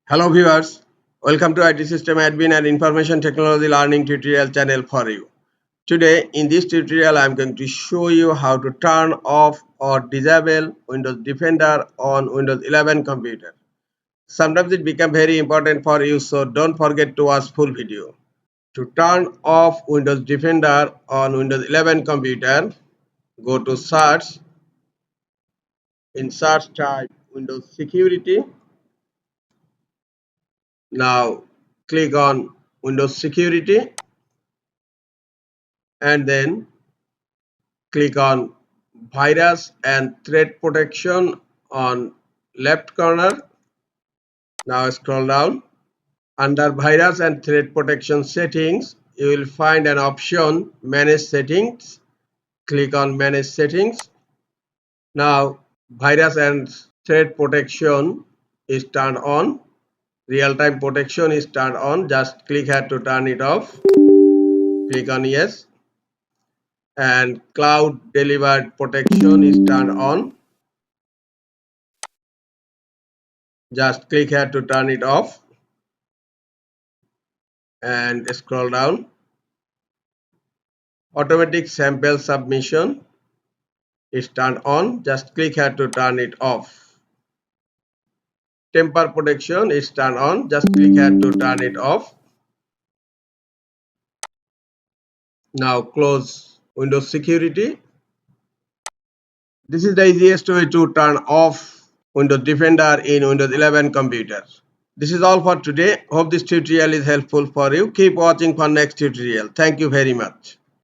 Hello viewers, welcome to IT System Admin and Information Technology Learning tutorial channel for you. Today in this tutorial I am going to show you how to turn off or disable Windows Defender on Windows 11 computer. Sometimes it becomes very important for you, so don't forget to watch full video. To turn off Windows Defender on Windows 11 computer, go to search. In search type Windows Security. Now click on Windows Security and then click on Virus and Threat Protection on left corner. Now scroll down. Under Virus and Threat Protection Settings, you will find an option Manage Settings. Click on Manage Settings. Now Virus and Threat Protection is turned on. Real-time protection is turned on. Just click here to turn it off. Click on Yes. And cloud delivered protection is turned on. Just click here to turn it off and scroll down. Automatic sample submission is turned on. Just click here to turn it off. Temper protection is turned on. Just click here to turn it off. Now close Windows Security. This is the easiest way to turn off Windows Defender in Windows 11 computers. This is all for today. Hope this tutorial is helpful for you. Keep watching for next tutorial. Thank you very much.